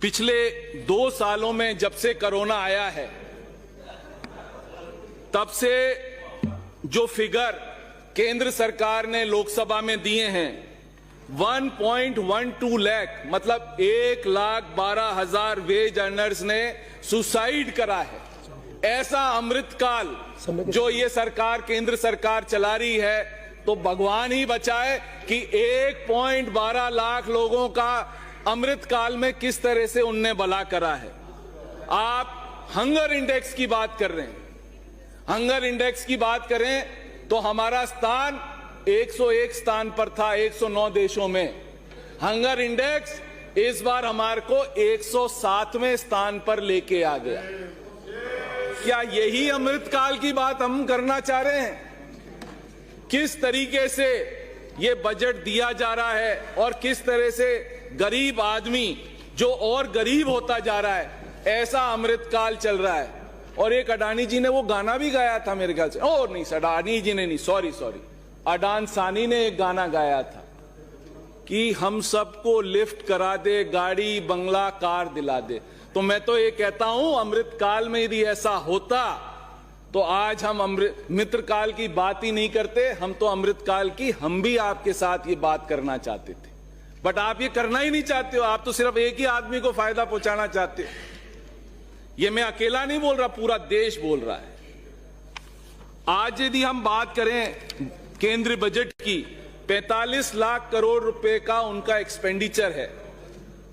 पिछले 2 सालों में जब से कोरोना आया है तब से जो फिगर केंद्र सरकार ने लोकसभा में दिए हैं 1.12 लाख मतलब 1,12,000 वेज अर्नर्स ने सुसाइड करा है। ऐसा अमृतकाल जो ये सरकार केंद्र सरकार चला रही है तो भगवान ही बचाए कि 1.12 लाख लोगों का अमृतकाल में किस तरह से उनने भला करा है। आप हंगर इंडेक्स की बात कर रहे हैं, हंगर इंडेक्स की बात करें तो हमारा स्थान 101 स्थान पर था 109 देशों में। हंगर इंडेक्स इस बार हमारे को 107वें स्थान पर लेके आ गया। क्या यही अमृतकाल की बात हम करना चाह रहे हैं? किस तरीके से ये बजट दिया जा रहा है और किस तरह से गरीब आदमी जो और गरीब होता जा रहा है, ऐसा अमृतकाल चल रहा है। और एक अडानी जी ने वो गाना भी गाया था मेरे ख्याल से, ओ नहीं अडानी जी ने नहीं, सॉरी अडान सानी ने एक गाना गाया था कि हम सबको लिफ्ट करा दे, गाड़ी बंगला कार दिला दे। तो मैं तो ये कहता हूं अमृतकाल में यदि ऐसा होता तो आज हम मित्रकाल की बात ही नहीं करते, हम तो अमृतकाल की हम भी आपके साथ ये बात करना चाहते थे। बट आप ये करना ही नहीं चाहते हो, आप तो सिर्फ एक ही आदमी को फायदा पहुंचाना चाहते हो। ये मैं अकेला नहीं बोल रहा, पूरा देश बोल रहा है। आज यदि हम बात करें केंद्रीय बजट की, 45 लाख करोड़ रुपए का उनका एक्सपेंडिचर है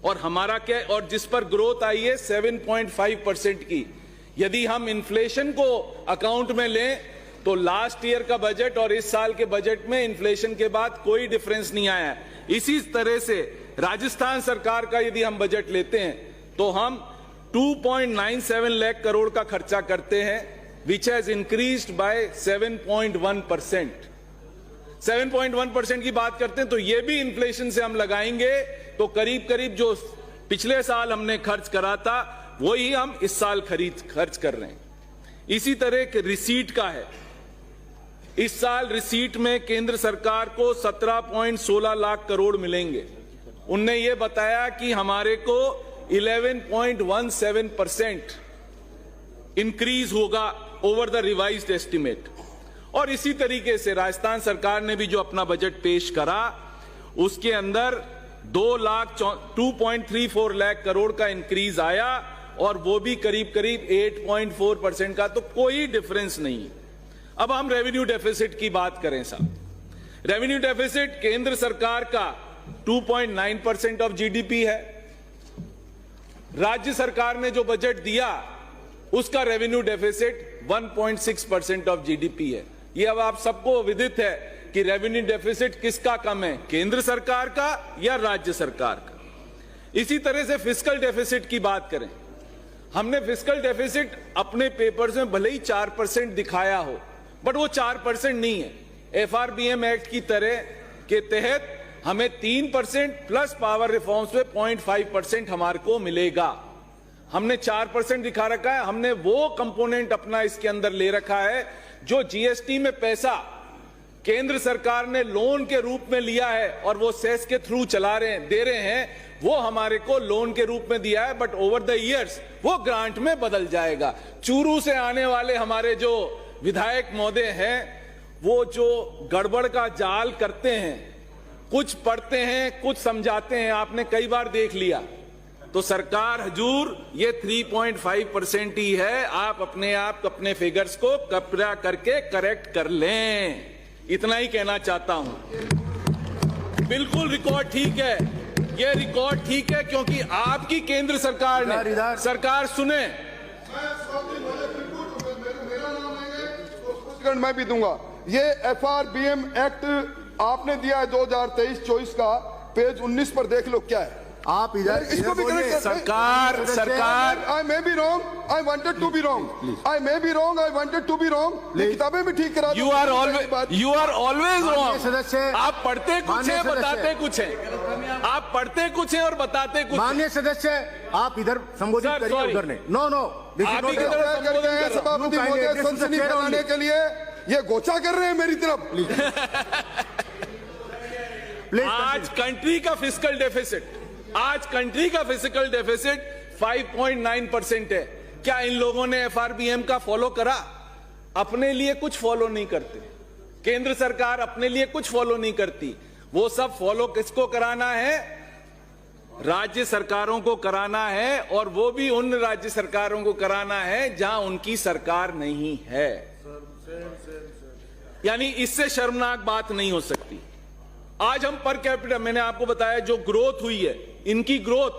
और हमारा क्या, और जिस पर ग्रोथ आई है 7.5% की। यदि हम इन्फ्लेशन को अकाउंट में लें तो लास्ट ईयर का बजट और इस साल के बजट में इन्फ्लेशन के बाद कोई डिफरेंस नहीं आया है। इसी तरह से राजस्थान सरकार का यदि हम बजट लेते हैं तो हम 2.97 लाख करोड़ का खर्चा करते हैं, विच हैज इंक्रीज्ड बाय 7.1%। 7.1% की बात करते हैं तो ये भी इन्फ्लेशन से हम लगाएंगे तो करीब करीब जो पिछले साल हमने खर्च करा था वही हम इस साल खर्च कर रहे हैं। इसी तरह के रिसीट का है, इस साल रिसीट में केंद्र सरकार को 17.16 लाख करोड़ मिलेंगे। उनने ये बताया कि हमारे को 11.17% इंक्रीज होगा ओवर द रिवाइज्ड एस्टिमेट। और इसी तरीके से राजस्थान सरकार ने भी जो अपना बजट पेश करा उसके अंदर 2.34 लाख करोड़ का इंक्रीज आया और वो भी करीब करीब 8.4% का, तो कोई डिफरेंस नहीं। अब हम रेवेन्यू डेफिसिट की बात करें साहब, रेवेन्यू डेफिसिट केंद्र सरकार का 2.9% ऑफ जीडीपी है। राज्य सरकार ने जो बजट दिया उसका रेवेन्यू डेफिसिट 1.6% ऑफ जीडीपी है। ये अब आप सबको विदित है कि रेवेन्यू डेफिसिट किसका कम है, केंद्र सरकार का या राज्य सरकार का। इसी तरह से फिस्कल डेफिसिट की बात करें, हमने फिस्कल डेफिसिट अपने पेपर्स में भले ही 4% दिखाया हो बट वो 4% नहीं है। एफआरबीएम एक्ट की तरह के तहत हमें 3% प्लस पावर रिफॉर्म्स में 0.5% हमारे को मिलेगा। हमने 4% दिखा रखा है, हमने वो कंपोनेंट अपना इसके अंदर ले रखा है जो जीएसटी में पैसा केंद्र सरकार ने लोन के रूप में लिया है और वो सेस के थ्रू दे रहे हैं, वो हमारे को लोन के रूप में दिया है बट ओवर द इयर्स वो ग्रांट में बदल जाएगा। चूरू से आने वाले हमारे जो विधायक महोदय हैं वो जो गड़बड़ का जाल करते हैं, कुछ पढ़ते हैं कुछ समझाते हैं, आपने कई बार देख लिया। तो सरकार हजूर ये 3.5% ही है, आप अपने फिगर्स को कब्जा करके करेक्ट कर लें, इतना ही कहना चाहता हूं। बिल्कुल रिकॉर्ड ठीक है, ये रिकॉर्ड ठीक है क्योंकि आपकी केंद्र सरकार ने सरकार सुने, मैं भी दूंगा। ये एफआरबीएम एक्ट आपने दिया है 2023-24 का, पेज 19 पर देख लो क्या है। आप इधर इसको भी सरकार I may be wrong, I wanted to be wrong, I may be wrong, I wanted to be wrong. किताबें भी ठीक करा। You are always wrong. सदस्य, आप पढ़ते कुछ है बताते कुछ है, आप पढ़ते कुछ है और बताते कुछ। माननीय सदस्य आप इधर संबोधित करिए, उधर नहीं। नो सभापति महोदय सनसनी फैलाने के लिए ये गोचा कर रहे हैं मेरी तरफ। आज कंट्री का फिस्कल डेफिसिट आज कंट्री का फिजिकल डेफिसिट 5.9% है। क्या इन लोगों ने FRBM का फॉलो करा? अपने लिए कुछ फॉलो नहीं करते। केंद्र सरकार अपने लिए कुछ फॉलो नहीं करती। वो सब फॉलो किसको कराना है? राज्य सरकारों को कराना है, और वो भी उन राज्य सरकारों को कराना है जहां उनकी सरकार नहीं है। यानी इससे शर्मनाक बात नहीं हो सकती। आज हम पर कैपिटा, मैंने आपको बताया जो ग्रोथ हुई है, इनकी ग्रोथ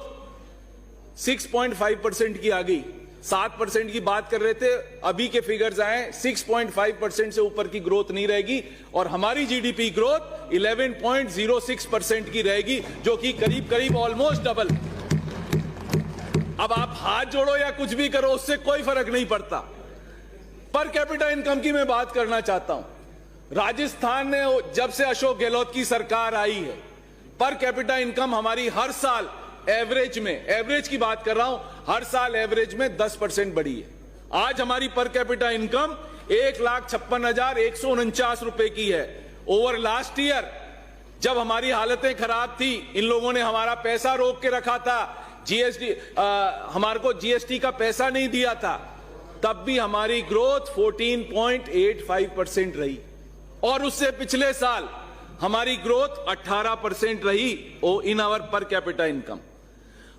6.5% की आ गई। 7% की बात कर रहे थे, अभी के फिगर्स आए 6.5% से ऊपर की ग्रोथ नहीं रहेगी, और हमारी जीडीपी ग्रोथ 11.06% की रहेगी, जो कि करीब करीब ऑलमोस्ट डबल। अब आप हाथ जोड़ो या कुछ भी करो, उससे कोई फर्क नहीं पड़ता। पर कैपिटा इनकम की मैं बात करना चाहता हूं। राजस्थान ने जब से अशोक गहलोत की सरकार आई है, पर कैपिटा इनकम हमारी हर साल एवरेज में, एवरेज की बात कर रहा हूं, हर साल एवरेज में 10% बढ़ी है। आज हमारी पर कैपिटा इनकम 1,56,149 रुपए की है। ओवर लास्ट ईयर जब हमारी हालतें खराब थी, इन लोगों ने हमारा पैसा रोक के रखा था, जीएसटी हमारे को जीएसटी का पैसा नहीं दिया था, तब भी हमारी ग्रोथ 14.85% रही, और उससे पिछले साल हमारी ग्रोथ 18% रही in our per capita income.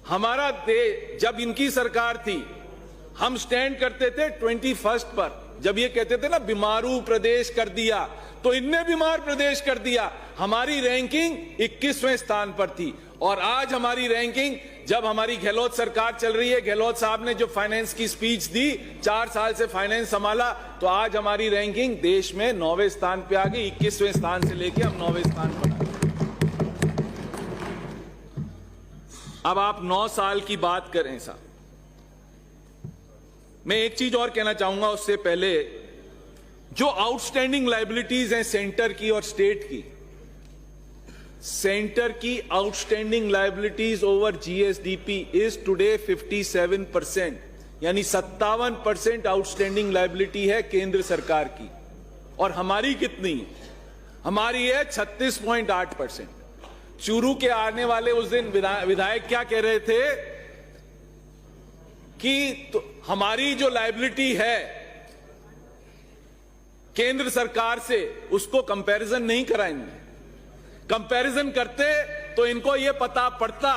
हमारा देश, जब इनकी सरकार थी, हम स्टैंड करते थे 21st पर। जब ये कहते थे ना बीमारू प्रदेश कर दिया, तो इनने बीमार प्रदेश कर दिया। हमारी रैंकिंग 21वें स्थान पर थी, और आज हमारी रैंकिंग, जब हमारी गहलोत सरकार चल रही है, गहलोत साहब ने जो फाइनेंस की स्पीच दी, 4 साल से फाइनेंस संभाला, तो आज हमारी रैंकिंग देश में 9वें स्थान पे आ गई। 21वें स्थान से लेके हम 9वें स्थान पर आ गए। अब आप 9 साल की बात करें साहब, मैं एक चीज और कहना चाहूंगा उससे पहले। जो आउटस्टैंडिंग लायबिलिटीज हैं सेंटर की और स्टेट की, सेंटर की outstanding liabilities over GSDP is today 57%, यानी 57% आउटस्टैंडिंग लायबिलिटी है केंद्र सरकार की। और हमारी कितनी? हमारी है 36.8%। चूरू के आने वाले उस दिन विधायक क्या कह रहे थे कि तो हमारी जो लायबिलिटी है केंद्र सरकार से, उसको कंपैरिजन नहीं कराएंगे। कंपैरिजन करते तो इनको यह पता पड़ता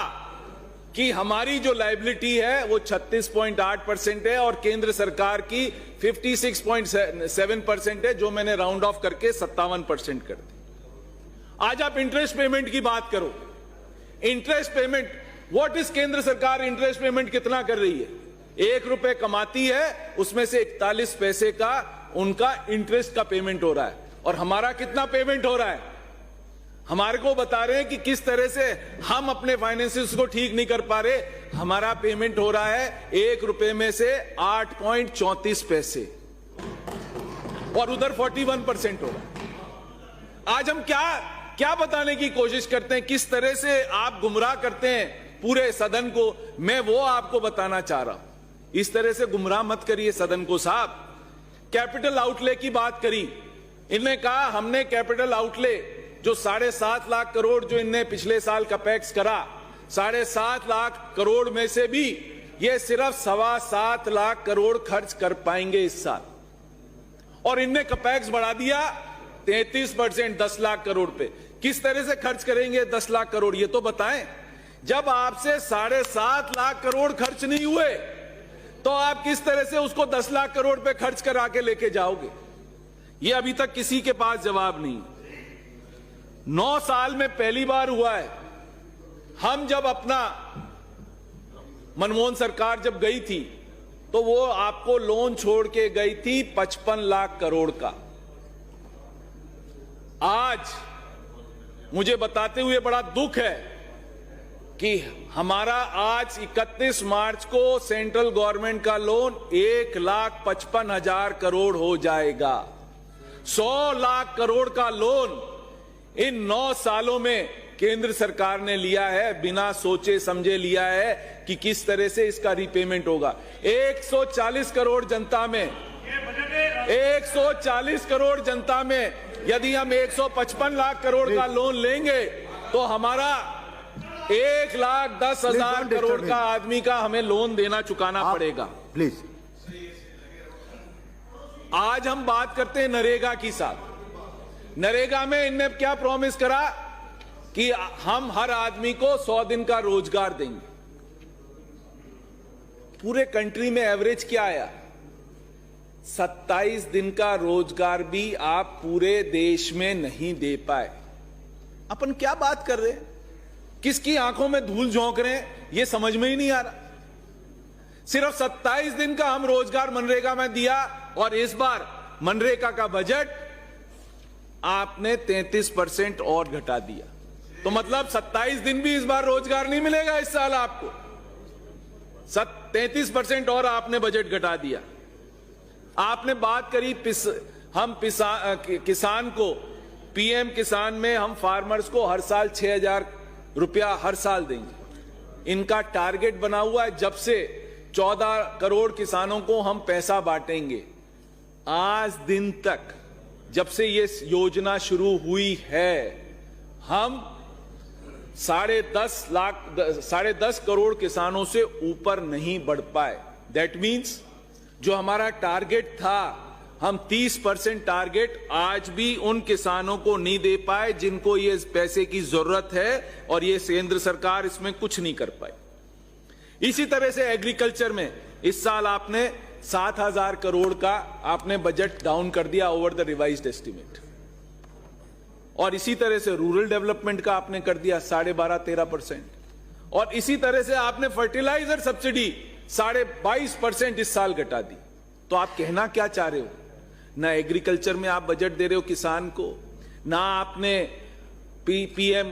कि हमारी जो लायबिलिटी है वो 36.8% है, और केंद्र सरकार की 56.7% है, जो मैंने राउंड ऑफ करके 57% कर दी। आज आप इंटरेस्ट पेमेंट की बात करो। इंटरेस्ट पेमेंट, व्हाट इज केंद्र सरकार इंटरेस्ट पेमेंट कितना कर रही है? 1 रुपए कमाती है, उसमें से 41 पैसे का उनका इंटरेस्ट का पेमेंट हो रहा है। और हमारा कितना पेमेंट हो रहा है? हमारे को बता रहे हैं कि किस तरह से हम अपने फाइनेंसेस को ठीक नहीं कर पा रहे। हमारा पेमेंट हो रहा है 1 रुपए में से 8.34 पैसे, और उधर 41% हो रहा है। आज हम क्या बताने की कोशिश करते हैं, किस तरह से आप गुमराह करते हैं पूरे सदन को, मैं वो आपको बताना चाह रहा हूं। इस तरह से गुमराह मत करिए सदन को साहब। कैपिटल आउटले की बात करी, इन्होंने कहा हमने कैपिटल आउटले जो 7.5 लाख करोड़ जो इनने पिछले साल कैपेक्स करा, 7.5 लाख करोड़ में से भी ये सिर्फ 7.25 लाख करोड़ खर्च कर पाएंगे इस साल, और इनने कैपेक्स बढ़ा दिया 33%, 10 लाख करोड़ पे। किस तरह से खर्च करेंगे 10 लाख करोड़, ये तो बताएं। जब आपसे 7.5 लाख करोड़ खर्च नहीं हुए, तो आप किस तरह से उसको 10 लाख करोड़ पे खर्च करा के लेके जाओगे? ये अभी तक किसी के पास जवाब नहीं। 9 साल में पहली बार हुआ है। हम जब अपना मनमोहन सरकार जब गई थी, तो वो आपको लोन छोड़ के गई थी 55 लाख करोड़ का। आज मुझे बताते हुए बड़ा दुख है कि हमारा आज 31 मार्च को सेंट्रल गवर्नमेंट का लोन 1,55,000 करोड़ हो जाएगा। 100 लाख करोड़ का लोन इन 9 सालों में केंद्र सरकार ने लिया है, बिना सोचे समझे लिया है कि किस तरह से इसका रीपेमेंट होगा। 140 करोड़ जनता में 140 करोड़ जनता में यदि हम 155 लाख करोड़ का लोन लेंगे, तो हमारा 1,10,000 करोड़ का आदमी का हमें लोन देना चुकाना पड़ेगा। प्लीज। आज हम बात करते हैं नरेगा की साथ। नरेगा में इनने क्या प्रॉमिस करा कि हम हर आदमी को 100 दिन का रोजगार देंगे। पूरे कंट्री में एवरेज क्या आया? 27 दिन का रोजगार भी आप पूरे देश में नहीं दे पाए। अपन क्या बात कर रहे हैं? किसकी आंखों में धूल झोंक रहे हैं, यह समझ में ही नहीं आ रहा। सिर्फ 27 दिन का हम रोजगार मनरेगा में दिया और इस बार मनरेगा का बजट आपने 33% और घटा दिया। तो मतलब 27 दिन भी इस बार रोजगार नहीं मिलेगा इस साल आपको। 33% और आपने बजट घटा दिया। आपने बात करी हम किसान को पीएम किसान में हम फार्मर्स को हर साल 6,000 रुपया हर साल देंगे। इनका टारगेट बना हुआ है जब से 14 करोड़ किसानों को हम पैसा बांटेंगे। आज दिन तक जब से ये योजना शुरू हुई है हम 10.5 करोड़ किसानों से ऊपर नहीं बढ़ पाए। दैट मीन्स जो हमारा टारगेट था, हम 30% टारगेट आज भी उन किसानों को नहीं दे पाए जिनको ये पैसे की जरूरत है और ये केंद्र सरकार इसमें कुछ नहीं कर पाई। इसी तरह से एग्रीकल्चर में इस साल आपने 7,000 करोड़ का आपने बजट डाउन कर दिया ओवर द रिवाइज्ड एस्टीमेट। और इसी तरह से रूरल डेवलपमेंट का आपने कर दिया 12.5-13%। और इसी तरह से आपने फर्टिलाइजर सब्सिडी 22.5% इस साल घटा दी। तो आप कहना क्या चाह रहे हो? ना एग्रीकल्चर में आप बजट दे रहे हो किसान को, ना आपने पीएम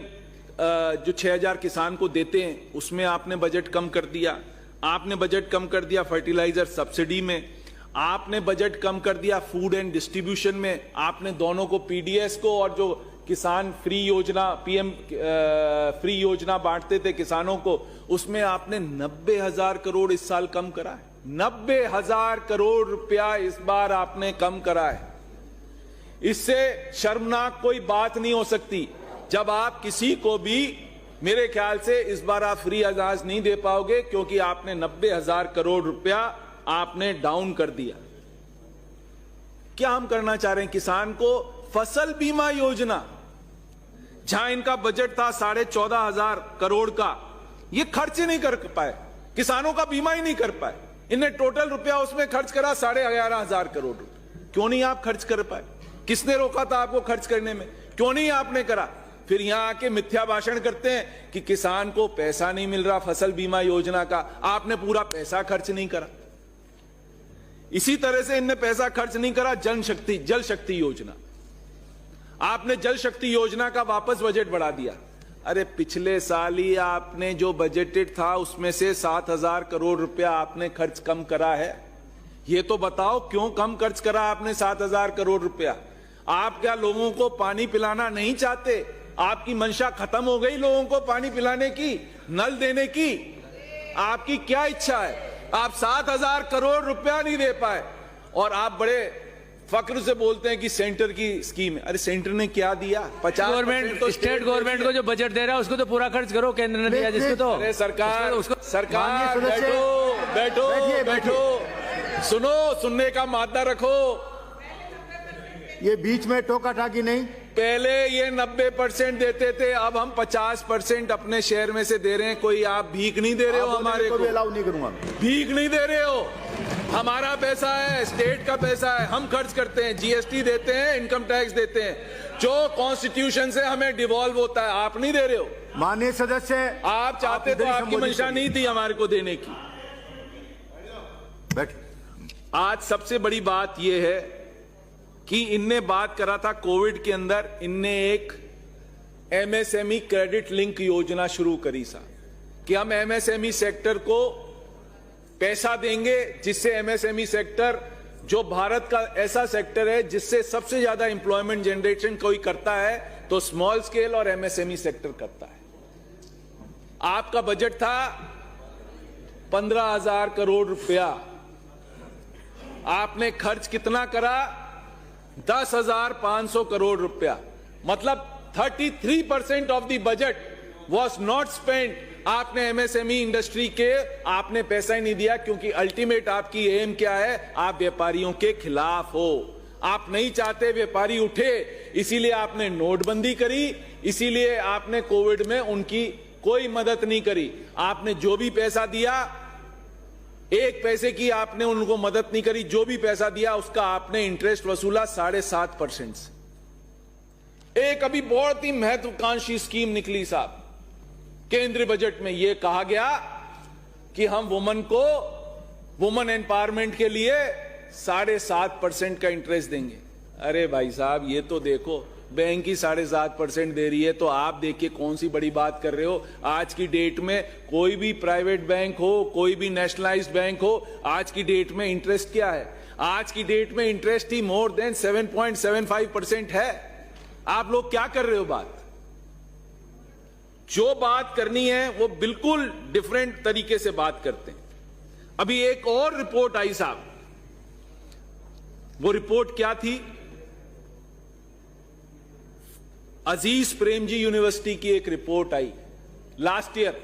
जो 6,000 किसान को देते हैं उसमें आपने बजट कम कर दिया। आपने बजट कम कर दिया फर्टिलाइजर सब्सिडी में, आपने बजट कम कर दिया फूड एंड डिस्ट्रीब्यूशन में। आपने दोनों को पीडीएस को और जो किसान फ्री योजना पीएम फ्री योजना बांटते थे किसानों को, उसमें आपने 90,000 करोड़ इस साल कम करा है। 90,000 करोड़ रुपया इस बार आपने कम करा है। इससे शर्मनाक कोई बात नहीं हो सकती जब आप किसी को भी, मेरे ख्याल से इस बार आप फ्री अनाज नहीं दे पाओगे क्योंकि आपने 90,000 करोड़ रुपया आपने डाउन कर दिया। क्या हम करना चाह रहे हैं? किसान को फसल बीमा योजना, जहां इनका बजट था 14,500 करोड़ का, ये खर्च ही नहीं कर पाए, किसानों का बीमा ही नहीं कर पाए। इन्हें टोटल रुपया उसमें खर्च करा 11,500 करोड़ रुपए। क्यों नहीं आप खर्च कर पाए? किसने रोका था आपको खर्च करने में? क्यों नहीं आपने करा? फिर यहां आके मिथ्या भाषण करते हैं कि किसान को पैसा नहीं मिल रहा फसल बीमा योजना का। आपने पूरा पैसा खर्च नहीं करा। इसी तरह से इनने पैसा खर्च नहीं करा जल शक्ति योजना। आपने जल शक्ति योजना का वापस बजट बढ़ा दिया। अरे पिछले साल ही आपने जो बजटेड था उसमें से 7,000 करोड़ रुपया आपने खर्च कम करा है। ये तो बताओ क्यों कम खर्च करा आपने 7,000 करोड़ रुपया? आप क्या लोगों को पानी पिलाना नहीं चाहते? आपकी मंशा खत्म हो गई लोगों को पानी पिलाने की, नल देने की? आपकी क्या इच्छा है? आप 7,000 करोड़ रुपया नहीं दे पाए और आप बड़े फक्र से बोलते हैं कि सेंटर की स्कीम है। अरे सेंटर ने क्या दिया? 50 गवर्नमेंट तो स्टेट गवर्नमेंट को जो बजट दे रहा है उसको तो पूरा खर्च करो, केंद्र ने दिया जिसको तो। अरे सरकार बैठो, सुनने का मादा रखो। ये बीच में टोका टाकी नहीं। पहले ये 90% देते थे, अब हम 50% अपने शेयर में से दे रहे हैं। कोई आप भीख नहीं दे रहे हो हमारे को। अलाउ नहीं करूंगा। भीख नहीं दे रहे हो, हमारा पैसा है, स्टेट का पैसा है, हम खर्च करते हैं, जीएसटी देते हैं, इनकम टैक्स देते हैं, जो कॉन्स्टिट्यूशन से हमें डिवॉल्व होता है। आप नहीं दे रहे हो। माननीय सदस्य, आप चाहते तो आपकी मंशा नहीं थी हमारे को देने की। आज सबसे बड़ी बात यह है कि इनने बात करा था कोविड के अंदर, इनने एक एमएसएमई क्रेडिट लिंक योजना शुरू करी सा कि हम एमएसएमई सेक्टर को पैसा देंगे, जिससे एमएसएमई सेक्टर जो भारत का ऐसा सेक्टर है जिससे सबसे ज्यादा इंप्लॉयमेंट जनरेशन कोई करता है तो स्मॉल स्केल और एमएसएमई सेक्टर करता है। आपका बजट था 15,000 करोड़ रुपया, आपने खर्च कितना करा? 10,500 करोड़ रुपया। मतलब 33% of the budget was not spent. आपने एमएसएमई इंडस्ट्री के आपने पैसा ही नहीं दिया, क्योंकि अल्टीमेट आपकी एम क्या है? आप व्यापारियों के खिलाफ हो। आप नहीं चाहते व्यापारी उठे, इसीलिए आपने नोटबंदी करी, इसीलिए आपने कोविड में उनकी कोई मदद नहीं करी। आपने जो भी पैसा दिया, एक पैसे की आपने उनको मदद नहीं करी। जो भी पैसा दिया उसका आपने इंटरेस्ट वसूला 7.5% से। एक अभी बहुत ही महत्वाकांक्षी स्कीम निकली साहब, केंद्रीय बजट में यह कहा गया कि हम वुमन एम्पावरमेंट के लिए 7.5% का इंटरेस्ट देंगे। अरे भाई साहब, ये तो देखो, बैंक ही 7.5% दे रही है, तो आप देखिए कौन सी बड़ी बात कर रहे हो। आज की डेट में कोई भी प्राइवेट बैंक हो, कोई भी नेशनलाइज्ड बैंक हो, आज की डेट में इंटरेस्ट क्या है? आज की डेट में इंटरेस्ट ही मोर देन 7.75% है। आप लोग क्या कर रहे हो? बात जो बात करनी है वो बिल्कुल डिफरेंट तरीके से बात करते हैं। अभी एक और रिपोर्ट आई साहब, वो रिपोर्ट क्या थी? अजीज प्रेमजी यूनिवर्सिटी की एक रिपोर्ट आई लास्ट ईयर,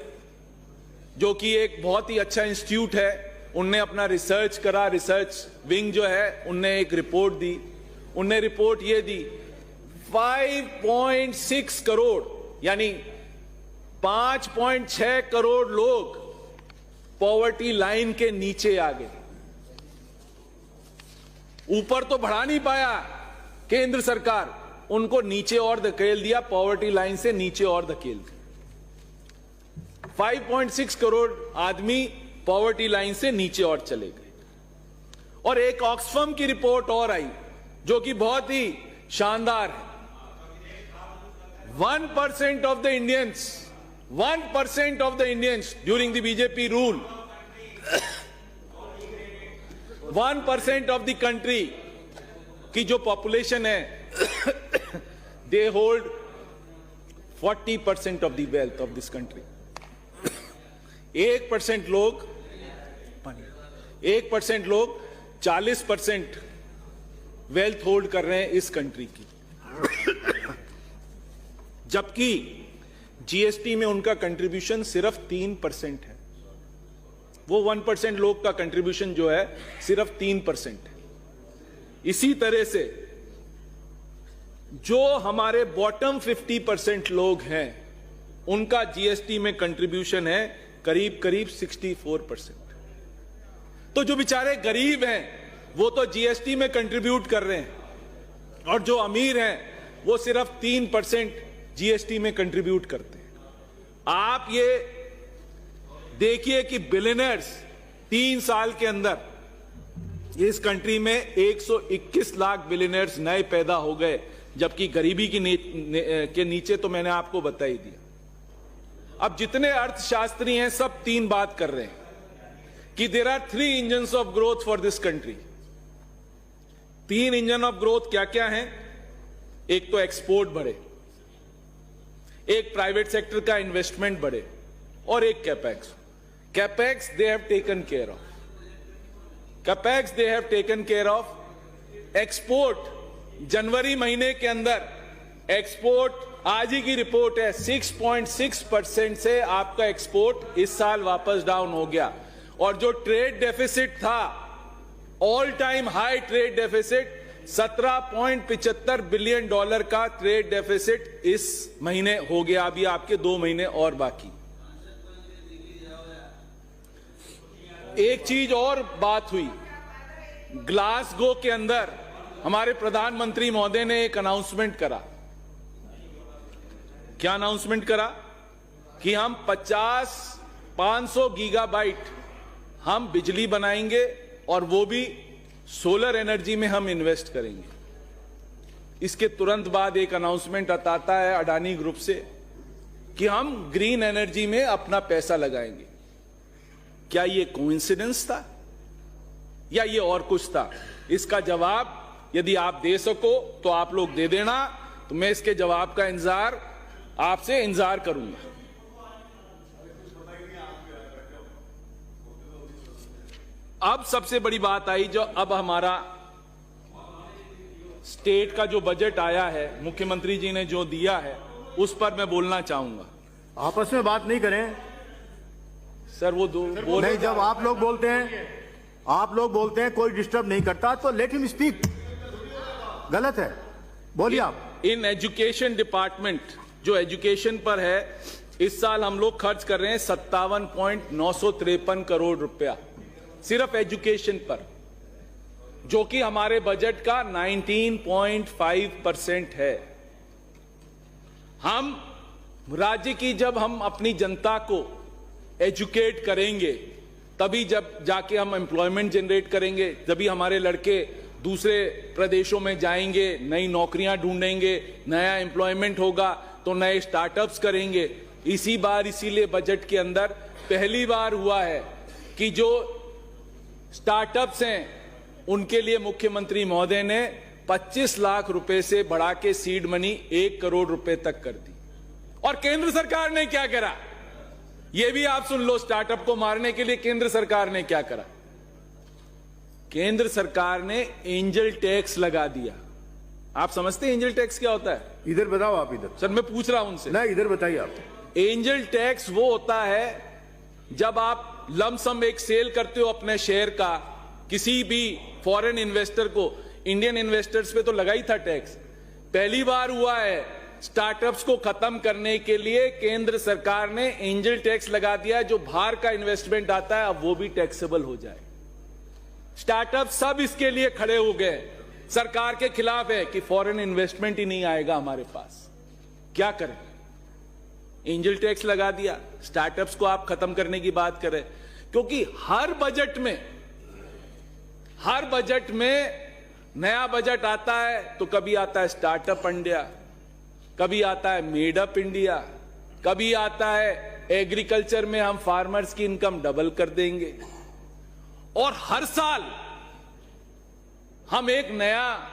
जो कि एक बहुत ही अच्छा इंस्टीट्यूट है। उनने अपना रिसर्च करा, रिसर्च विंग जो है, उनने एक रिपोर्ट दी। उनने रिपोर्ट ये दी 5.6 करोड़ यानी 5.6 करोड़ लोग पॉवर्टी लाइन के नीचे आ गए। ऊपर तो बढ़ा नहीं पाया केंद्र सरकार, उनको नीचे और धकेल दिया, पॉवर्टी लाइन से नीचे और धकेल दिया। 5.6 करोड़ आदमी पॉवर्टी लाइन से नीचे और चले गए। और एक ऑक्सफैम की रिपोर्ट और आई जो कि बहुत ही शानदार है। 1% of the Indians 1% of the Indians during the BJP rule 1% of the country की जो पॉपुलेशन है they hold 40% of the wealth of this country. 1% लोग 40% वेल्थ होल्ड कर रहे हैं इस कंट्री की, जबकि जीएसटी में उनका कंट्रीब्यूशन सिर्फ 3% है। वो 1% लोग का कंट्रीब्यूशन जो है सिर्फ 3% है। इसी तरह से जो हमारे बॉटम 50% लोग हैं, उनका जीएसटी में कंट्रीब्यूशन है करीब 64%। तो जो बेचारे गरीब हैं वो तो जीएसटी में कंट्रीब्यूट कर रहे हैं, और जो अमीर हैं वो सिर्फ 3% जीएसटी में कंट्रीब्यूट करते हैं। आप ये देखिए कि बिलियनर्स 3 साल के अंदर इस कंट्री में 121 लाख बिलियनर्स नए पैदा हो गए, जबकि गरीबी के नीचे तो मैंने आपको बता ही दिया। अब जितने अर्थशास्त्री हैं सब 3 बात कर रहे हैं कि there are 3 engines of growth for this country. 3 engine of growth क्या क्या हैं? एक तो एक्सपोर्ट बढ़े, एक प्राइवेट सेक्टर का इन्वेस्टमेंट बढ़े, और एक capex. Capex they have taken care of, capex they have taken care of. Export जनवरी महीने के अंदर एक्सपोर्ट, आज ही की रिपोर्ट है, 6.6% से आपका एक्सपोर्ट इस साल वापस डाउन हो गया। और जो ट्रेड डेफिसिट था, all time high trade deficit, $17.75 billion का ट्रेड डेफिसिट इस महीने हो गया। अभी आपके 2 महीने और बाकी। एक चीज और बात हुई, ग्लासगो के अंदर हमारे प्रधानमंत्री महोदय ने एक अनाउंसमेंट करा। क्या अनाउंसमेंट करा? कि हम 500 गीगाबाइट हम बिजली बनाएंगे, और वो भी सोलर एनर्जी में हम इन्वेस्ट करेंगे। इसके तुरंत बाद एक अनाउंसमेंट आता है अडानी ग्रुप से कि हम ग्रीन एनर्जी में अपना पैसा लगाएंगे। क्या ये कोइंसिडेंस था या ये और कुछ था? इसका जवाब यदि आप दे सको तो आप लोग दे देना, तो मैं इसके जवाब का आपसे इंतजार करूंगा। अब सबसे बड़ी बात आई, जो अब हमारा स्टेट का जो बजट आया है, मुख्यमंत्री जी ने जो दिया है, उस पर मैं बोलना चाहूंगा। आपस में बात नहीं करें। सर वो नहीं, जब आप लोग बोलते हैं कोई डिस्टर्ब नहीं करता तो लेट हिम स्पीक। गलत है, बोलिए आप। इन एजुकेशन डिपार्टमेंट जो एजुकेशन पर है, इस साल हम लोग खर्च कर रहे हैं 57.953 करोड़ रुपया सिर्फ एजुकेशन पर, जो कि हमारे बजट का 19.5% है। हम राज्य की जब हम अपनी जनता को एजुकेट करेंगे तभी जब जाके हम एम्प्लॉयमेंट जनरेट करेंगे, तभी हमारे लड़के दूसरे प्रदेशों में जाएंगे, नई नौकरियां ढूंढेंगे, नया एम्प्लॉयमेंट होगा तो नए स्टार्टअप्स करेंगे। इसी बार इसीलिए बजट के अंदर पहली बार हुआ है कि जो स्टार्टअप्स हैं उनके लिए मुख्यमंत्री महोदय ने 25 लाख रुपए से बढ़ा के सीड मनी 1 करोड़ रुपए तक कर दी। और केंद्र सरकार ने क्या करा, यह भी आप सुन लो। स्टार्टअप को मारने के लिए केंद्र सरकार ने क्या करा? केंद्र सरकार ने एंजल टैक्स लगा दिया। आप समझते हैं एंजल टैक्स क्या होता है? इधर बताओ आप। इधर सर मैं पूछ रहा हूं उनसे। नहीं, इधर बताइए आप। एंजल टैक्स वो होता है जब आप लमसम एक सेल करते हो अपने शेयर का किसी भी फॉरेन इन्वेस्टर को। इंडियन इन्वेस्टर्स पे तो लगा ही था टैक्स। पहली बार हुआ है स्टार्टअप्स को खत्म करने के लिए केंद्र सरकार ने एंजल टैक्स लगा दिया। जो बाहर का इन्वेस्टमेंट आता है अब वो भी टैक्सेबल हो जाए। स्टार्टअप सब इसके लिए खड़े हो गए, सरकार के खिलाफ है कि फॉरेन इन्वेस्टमेंट ही नहीं आएगा हमारे पास। क्या करें? एंजल टैक्स लगा दिया, स्टार्टअप्स को आप खत्म करने की बात करें। क्योंकि हर बजट में नया बजट आता है तो कभी आता है स्टार्टअप इंडिया, कभी आता है मेडअप इंडिया, कभी आता है एग्रीकल्चर में हम फार्मर्स की इनकम डबल कर देंगे। और हर साल हम एक नया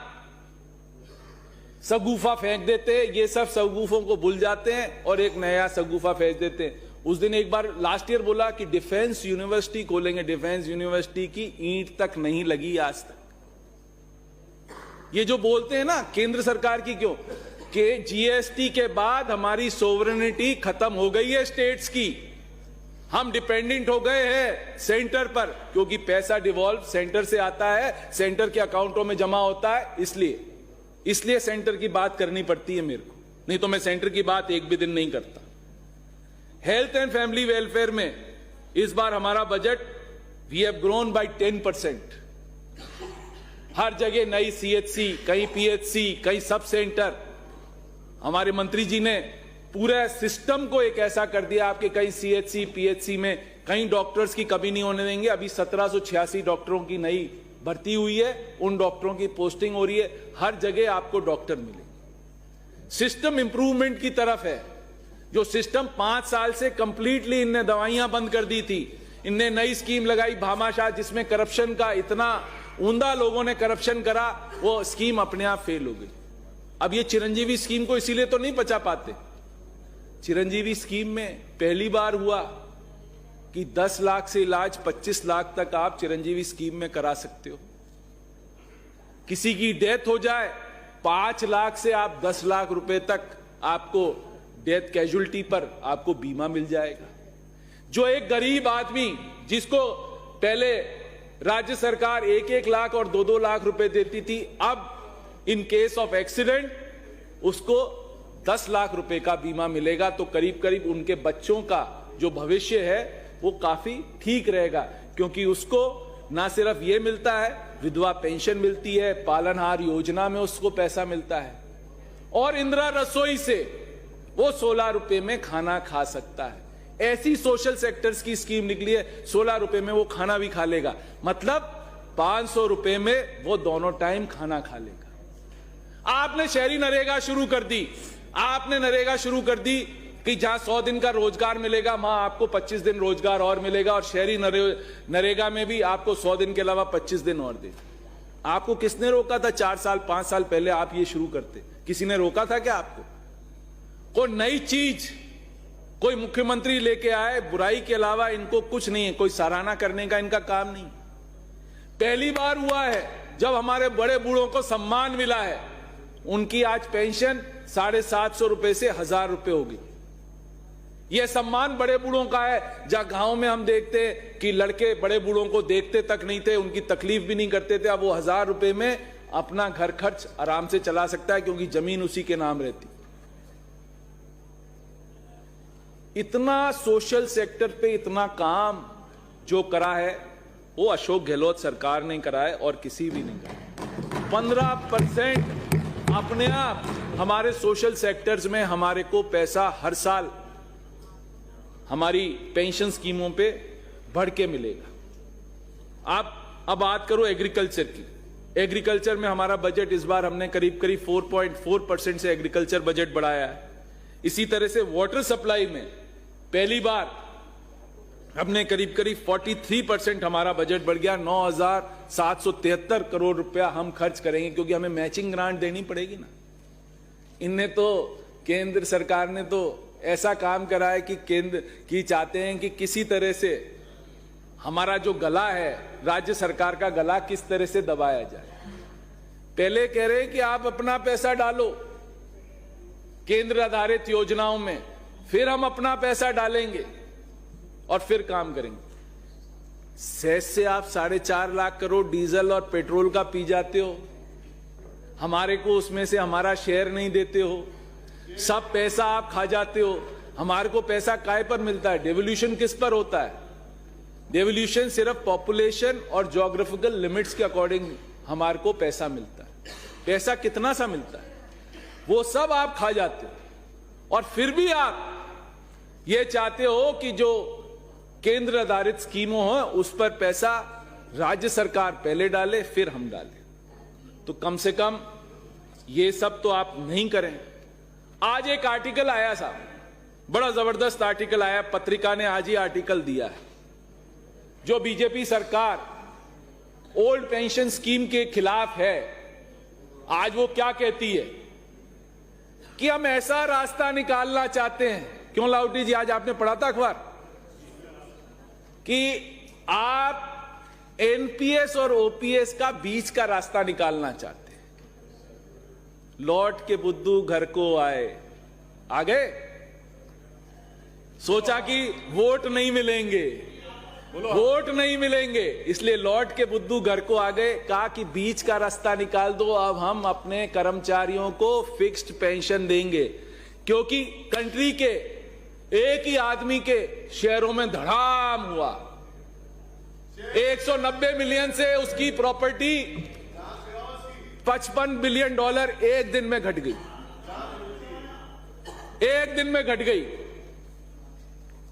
सगुफा फेंक देते हैं। ये सब सगुफों को भूल जाते हैं और एक नया सगुफा फेंक देते हैं। उस दिन एक बार लास्ट ईयर बोला कि डिफेंस यूनिवर्सिटी खोलेंगे, डिफेंस यूनिवर्सिटी की ईंट तक नहीं लगी आज तक। ये जो बोलते हैं ना केंद्र सरकार की, क्यों कि जीएसटी के बाद हमारी सोवरेनिटी खत्म हो गई है स्टेट्स की। हम डिपेंडेंट हो गए हैं सेंटर पर, क्योंकि पैसा डिवॉल्व सेंटर से आता है, सेंटर के अकाउंटों में जमा होता है। इसलिए सेंटर की बात करनी पड़ती है मेरे को, नहीं तो मैं सेंटर की बात एक भी दिन नहीं करता। हेल्थ एंड फैमिली वेलफेयर में इस बार हमारा budget we have grown by 10%। हर जगह नई सीएचसी, कहीं पीएचसी, कहीं सब सेंटर। हमारे मंत्री जी ने पूरे सिस्टम को एक ऐसा कर दिया आपके कहीं सीएचसी पीएचसी में कहीं डॉक्टर्स की कमी नहीं होने देंगे। अभी 1786 डॉक्टरों की नई भर्ती हुई है, उन डॉक्टरों की पोस्टिंग हो रही है। हर जगह आपको डॉक्टर मिलेंगे। सिस्टम इंप्रूवमेंट की तरफ है। जो सिस्टम 5 साल से कंप्लीटली इनने दवाइयां बंद कर दी थी, इनने नई स्कीम लगाई भामाशाह, जिसमें करप्शन का इतना ऊंधा लोगों ने करप्शन करा, वो स्कीम अपने आप फेल हो गई। अब ये चिरंजीवी स्कीम को इसीलिए तो नहीं बचा पाते। चिरंजीवी स्कीम में पहली बार हुआ कि 10 लाख से इलाज 25 लाख तक आप चिरंजीवी स्कीम में करा सकते हो। किसी की डेथ हो जाए 5 लाख से आप 10 लाख रुपए तक आपको डेथ कैजुअलिटी पर आपको बीमा मिल जाएगा। जो एक गरीब आदमी जिसको पहले राज्य सरकार 1-1 लाख और 2-2 लाख रुपए देती थी, अब इन केस ऑफ एक्सीडेंट उसको 10 लाख रुपए का बीमा मिलेगा। तो करीब करीब उनके बच्चों का जो भविष्य है वो काफी ठीक रहेगा, क्योंकि उसको ना सिर्फ ये मिलता है, विधवा पेंशन मिलती है, पालनहार योजना में उसको पैसा मिलता है, और इंदिरा रसोई से वो 16 रुपए में खाना खा सकता है। ऐसी सोशल सेक्टर्स की स्कीम निकली है, 16 रुपए में वो खाना भी खा लेगा, मतलब 500 रुपए में वो दोनों टाइम खाना खा लेगा। आपने शहरी नरेगा शुरू कर दी, आपने नरेगा शुरू कर दी कि जहां 100 दिन का रोजगार मिलेगा वहां आपको 25 दिन रोजगार और मिलेगा, और शहरी नरेगा में भी आपको 100 दिन के अलावा 25 दिन और दे। आपको किसने रोका था 4 साल 5 साल पहले आप ये शुरू करते? किसी ने रोका था क्या आपको? कोई नई चीज कोई मुख्यमंत्री लेके आए, बुराई के अलावा इनको कुछ नहीं है, कोई सराहना करने का इनका काम नहीं। पहली बार हुआ है जब हमारे बड़े बूढ़ों को सम्मान मिला है। उनकी आज पेंशन 750 रुपए से 1000 रुपए होगी। यह सम्मान बड़े बूढ़ों का है। जहां गांव में हम देखते हैं कि लड़के बड़े बूढ़ों को देखते तक नहीं थे, उनकी तकलीफ भी नहीं करते थे, अब वो 1000 रुपए में अपना घर खर्च आराम से चला सकता है क्योंकि जमीन उसी के नाम रहती। इतना सोशल सेक्टर पे इतना काम जो करा है वो अशोक गहलोत सरकार ने करा है और किसी भी नहीं करा। 15% अपने आप हमारे सोशल सेक्टर्स में हमारे को पैसा हर साल हमारी पेंशन स्कीमों पे बढ़ के मिलेगा। आप अब बात करो एग्रीकल्चर की। एग्रीकल्चर में हमारा बजट इस बार हमने करीब 4.4% से एग्रीकल्चर बजट बढ़ाया है। इसी तरह से वाटर सप्लाई में पहली बार हमने करीब 43% हमारा बजट बढ़ गया। 9,773 करोड़ रुपया हम खर्च करेंगे क्योंकि हमें मैचिंग ग्रांट देनी पड़ेगी ना। इनने तो केंद्र सरकार ने तो ऐसा काम करा है कि केंद्र की चाहते हैं कि किसी तरह से हमारा जो गला है, राज्य सरकार का गला किस तरह से दबाया जाए। पहले कह रहे हैं कि आप अपना पैसा डालो केंद्र आधारित योजनाओं में, फिर हम अपना पैसा डालेंगे और फिर काम करेंगे। सेस से आप 4.5 लाख करोड़ डीजल और पेट्रोल का पी जाते हो, हमारे को उसमें से हमारा शेयर नहीं देते हो, सब पैसा आप खा जाते हो। हमारे को पैसा काय पर मिलता है? डेवल्यूशन किस पर होता है? डेवल्यूशन सिर्फ पॉपुलेशन और ज्योग्राफिकल लिमिट्स के अकॉर्डिंग हमारे को पैसा मिलता है। पैसा कितना सा मिलता है वो सब आप खा जाते हो और फिर भी आप ये चाहते हो कि जो केंद्र आधारित स्कीमों हो उस पर पैसा राज्य सरकार पहले डाले फिर हम डालें। तो कम से कम ये सब तो आप नहीं करें। आज एक आर्टिकल आया साहब, बड़ा जबरदस्त आर्टिकल आया, पत्रिका ने आज ही आर्टिकल दिया है। जो बीजेपी सरकार ओल्ड पेंशन स्कीम के खिलाफ है, आज वो क्या कहती है कि हम ऐसा रास्ता निकालना चाहते हैं। क्यों लाउटी जी, आज आपने पढ़ा था अखबार कि आप एनपीएस और ओपीएस का बीच का रास्ता निकालना चाहते हैं। लौट के बुद्धू घर को आए, आ गए। सोचा कि वोट नहीं मिलेंगे, वोट नहीं मिलेंगे, इसलिए लौट के बुद्धू घर को आ गए। कहा कि बीच का रास्ता निकाल दो, अब हम अपने कर्मचारियों को फिक्स्ड पेंशन देंगे। क्योंकि कंट्री के एक ही आदमी के शेयरों में धड़ाम हुआ, 190 मिलियन से उसकी प्रॉपर्टी $55 बिलियन एक दिन में घट गई, एक दिन में घट गई।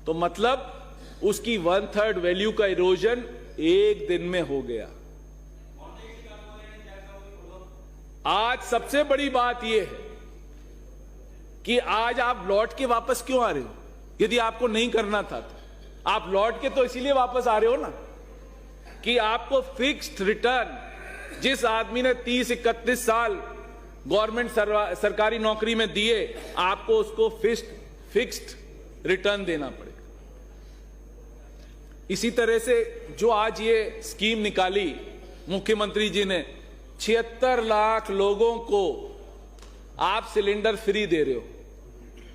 तो मतलब उसकी 1/3 वैल्यू का इरोजन एक दिन में हो गया। आज सबसे बड़ी बात यह है कि आज आप लौट के वापस क्यों आ रहे हो? यदि आपको नहीं करना था तो आप लौट के तो इसीलिए वापस आ रहे हो ना कि आपको फिक्स्ड रिटर्न, जिस आदमी ने 30-31 साल गवर्नमेंट सरकारी नौकरी में दिए, आपको उसको फिक्स्ड रिटर्न देना पड़ेगा। इसी तरह से जो आज ये स्कीम निकाली मुख्यमंत्री जी ने, 76 लाख लोगों को आप सिलेंडर फ्री दे रहे हो।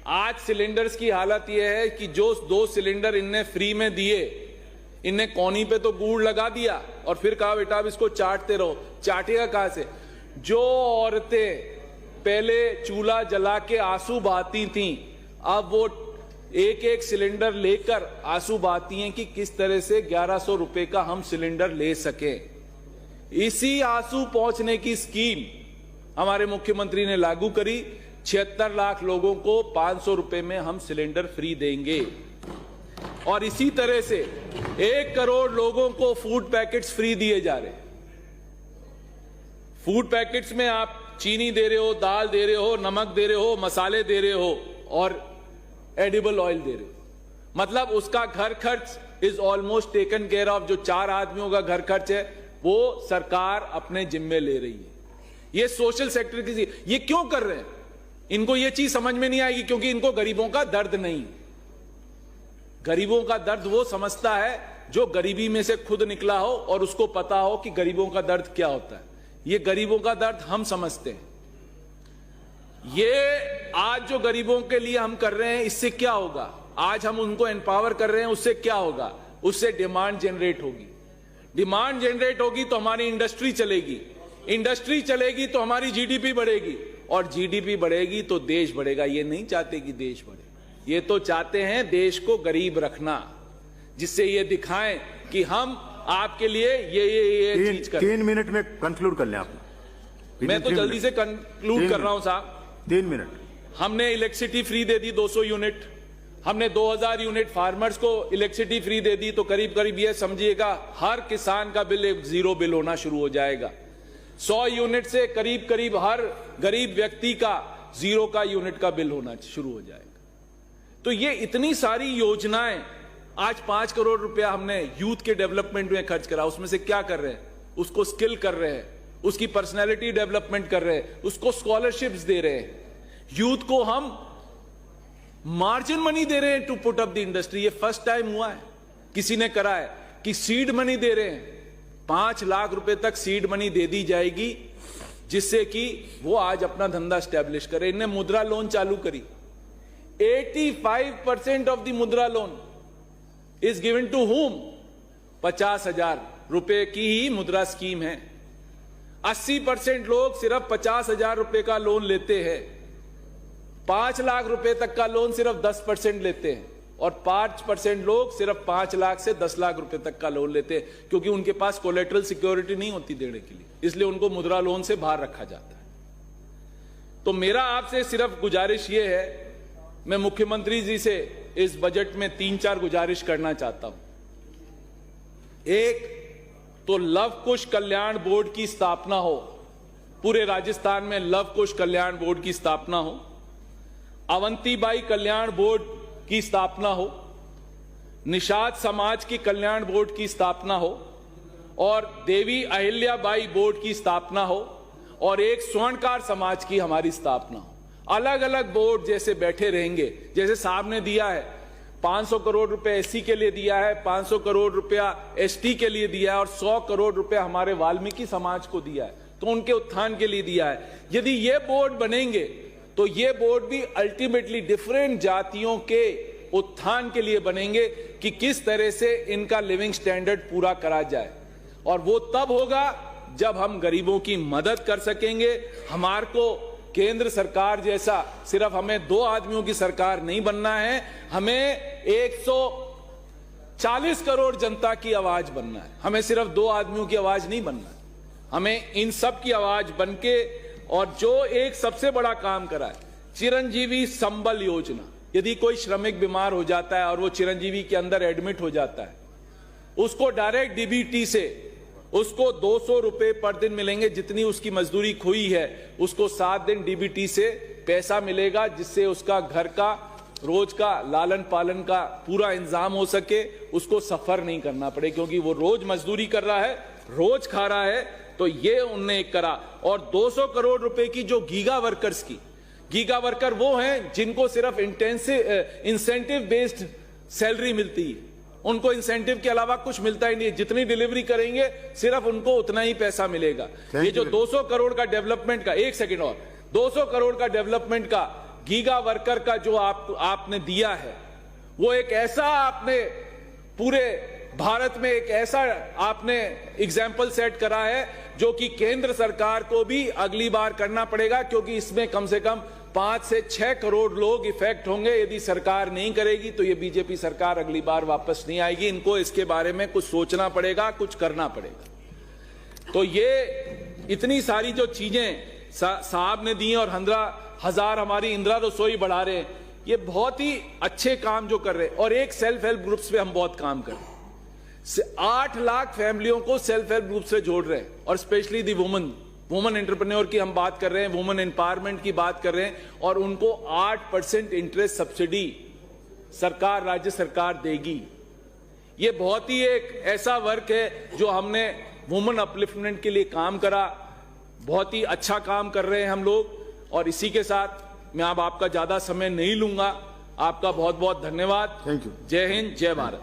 आज सिलेंडर्स की हालत यह है कि जो 2 सिलेंडर इनने फ्री में दिए, इनने कोनी पे तो गुड़ लगा दिया और फिर कहा बेटा अब इसको चाटते रहो। चाटेगा कहां से? जो औरतें पहले चूल्हा जला के आंसू बहाती थीं, अब वो एक एक सिलेंडर लेकर आंसू बहाती हैं कि किस तरह से 1100 रुपए का हम सिलेंडर ले सकें। इसी आंसू पहुंचने की स्कीम हमारे मुख्यमंत्री ने लागू करी। 76 लाख लोगों को 500 रुपए में हम सिलेंडर फ्री देंगे। और इसी तरह से 1 करोड़ लोगों को फूड पैकेट्स फ्री दिए जा रहे हैं। फूड पैकेट्स में आप चीनी दे रहे हो, दाल दे रहे हो, नमक दे रहे हो, मसाले दे रहे हो और एडिबल ऑयल दे रहे हो। मतलब उसका घर खर्च is almost taken care of. जो 4 आदमियों का घर खर्च है वो सरकार अपने जिम्मे ले रही है। ये सोशल सेक्टर की, ये क्यों कर रहे हैं? इनको ये चीज समझ में नहीं आएगी क्योंकि इनको गरीबों का दर्द नहीं। गरीबों का दर्द वो समझता है जो गरीबी में से खुद निकला हो और उसको पता हो कि गरीबों का दर्द क्या होता है। ये गरीबों का दर्द हम समझते हैं। ये आज जो गरीबों के लिए हम कर रहे हैं, इससे क्या होगा? आज हम उनको एम्पावर कर रहे हैं, उससे क्या होगा? उससे डिमांड जनरेट होगी। डिमांड जनरेट होगी तो हमारी इंडस्ट्री चलेगी, इंडस्ट्री चलेगी तो हमारी जीडीपी बढ़ेगी, और जीडीपी बढ़ेगी तो देश बढ़ेगा। ये नहीं चाहते कि देश बढ़े, ये तो चाहते हैं देश को गरीब रखना, जिससे ये दिखाएं कि हम आपके लिए ये चीज कर। 3 मिनट में कंक्लूड कर लें आप। मैं तो जल्दी से कंक्लूड कर रहा हूं साहब। 3 मिनट। हमने इलेक्ट्रिसिटी फ्री दे दी 200 यूनिट, हमने 2000 यूनिट फार्मर्स को इलेक्ट्रिसिटी फ्री दे दी, तो करीब करीब ये समझिएगा हर किसान का बिल एक जीरो बिल होना शुरू हो जाएगा। 100 यूनिट से करीब करीब हर गरीब व्यक्ति का जीरो का यूनिट का बिल होना शुरू हो जाएगा। तो ये इतनी सारी योजनाएं, आज 5 करोड़ रुपया हमने यूथ के डेवलपमेंट में खर्च करा। उसमें से क्या कर रहे हैं? उसको स्किल कर रहे हैं, उसकी पर्सनैलिटी डेवलपमेंट कर रहे हैं, उसको स्कॉलरशिप्स दे रहे हैं। यूथ को हम मार्जिन मनी दे रहे हैं to put up the industry. ये फर्स्ट टाइम हुआ है किसी ने करा है कि सीड मनी दे रहे हैं। 5 लाख रुपए तक सीड मनी दे दी जाएगी, जिससे कि वो आज अपना धंधा स्टैब्लिश करे। इन्हें मुद्रा लोन चालू करी। 85% of the Mudra loan is given to whom? 50,000 रुपए की ही मुद्रा स्कीम है। 80% लोग सिर्फ 50,000 रुपए का लोन लेते हैं। 5 लाख रुपए तक का लोन सिर्फ 10% लेते हैं, और 5% लोग सिर्फ 5 लाख से 10 लाख रुपए तक का लोन लेते हैं, क्योंकि उनके पास कोलेटरल सिक्योरिटी नहीं होती देने के लिए, इसलिए उनको मुद्रा लोन से बाहर रखा जाता है। तो मेरा आपसे सिर्फ गुजारिश ये है, मैं मुख्यमंत्री जी से इस बजट में 3-4 गुजारिश करना चाहता हूं। एक तो लव कुश कल्याण बोर्ड की स्थापना हो, पूरे राजस्थान में लव कुश कल्याण बोर्ड की स्थापना हो, अवंतीबाई कल्याण बोर्ड की स्थापना हो, निषाद समाज की कल्याण बोर्ड की स्थापना हो, और देवी अहिल्याबाई बोर्ड की स्थापना हो, और एक स्वर्णकार समाज की हमारी स्थापना हो। अलग अलग बोर्ड जैसे बैठे रहेंगे, जैसे साहब ने दिया है 500 करोड़ रुपए एससी के लिए दिया है, 500 करोड़ रुपया एसटी के लिए दिया है, और 100 करोड़ रुपया हमारे वाल्मीकि समाज को दिया है, तो उनके उत्थान के लिए दिया है। यदि ये बोर्ड बनेंगे तो ये बोर्ड भी अल्टीमेटली डिफरेंट जातियों के उत्थान के लिए बनेंगे कि किस तरह से इनका लिविंग स्टैंडर्ड पूरा करा जाए, और वो तब होगा जब हम गरीबों की मदद कर सकेंगे। हमारे को केंद्र सरकार जैसा सिर्फ हमें 2 आदमियों की सरकार नहीं बनना है, हमें 140 करोड़ जनता की आवाज बनना है। हमें सिर्फ 2 आदमियों की आवाज नहीं बनना है, हमें इन सब की आवाज बनके, और जो एक सबसे बड़ा काम करा है चिरंजीवी संबल योजना। यदि कोई श्रमिक बीमार हो जाता है और वो चिरंजीवी के अंदर एडमिट हो जाता है, उसको डायरेक्ट डीबीटी से उसको 200 रुपए पर दिन मिलेंगे। जितनी उसकी मजदूरी खोई है उसको 7 दिन डीबीटी से पैसा मिलेगा, जिससे उसका घर का रोज का लालन पालन का पूरा इंतजाम हो सके, उसको सफर नहीं करना पड़े, क्योंकि वो रोज मजदूरी कर रहा है, रोज खा रहा है। तो ये उनने एक करा। और 200 करोड़ रुपए की जो गीगा वर्कर्स की, गीगा वर्कर वो हैं जिनको सिर्फ इंसेंटिव बेस्ड सैलरी मिलती है, उनको इंसेंटिव के अलावा कुछ मिलता ही नहीं है। जितनी डिलीवरी करेंगे सिर्फ उनको उतना ही पैसा मिलेगा। ये जो 200 करोड़ का डेवलपमेंट का, 1 सेकेंड और, 200 करोड़ का डेवलपमेंट का गीगा वर्कर का जो आपने दिया है, वो एक ऐसा आपने पूरे भारत में एक ऐसा आपने एग्जाम्पल सेट करा है जो कि केंद्र सरकार को भी अगली बार करना पड़ेगा, क्योंकि इसमें कम से कम 5 से 6 करोड़ लोग इफेक्ट होंगे। यदि सरकार नहीं करेगी तो ये बीजेपी सरकार अगली बार वापस नहीं आएगी। इनको इसके बारे में कुछ सोचना पड़ेगा, कुछ करना पड़ेगा। तो ये इतनी सारी जो चीजें साहब ने दी और 15,000 हमारी इंदिरा रसोई बढ़ा रहे हैं, ये बहुत ही अच्छे काम जो कर रहे हैं। और एक सेल्फ हेल्प ग्रुप्स पे हम बहुत काम कर रहे हैं। 8 लाख फैमिलियों को सेल्फ हेल्प ग्रुप से जोड़ रहे हैं, और स्पेशली दी वुमन एंटरप्रेन्योर की हम बात कर रहे हैं, वुमन एम्पावरमेंट की बात कर रहे हैं, और उनको 8% इंटरेस्ट सब्सिडी सरकार, राज्य सरकार देगी। ये बहुत ही एक ऐसा वर्क है जो हमने वुमन अपलिफ्टमेंट के लिए काम करा, बहुत ही अच्छा काम कर रहे हैं हम लोग। और इसी के साथ मैं अब आपका ज्यादा समय नहीं लूंगा। आपका बहुत बहुत धन्यवाद। Thank you. जय हिंद, जय भारत।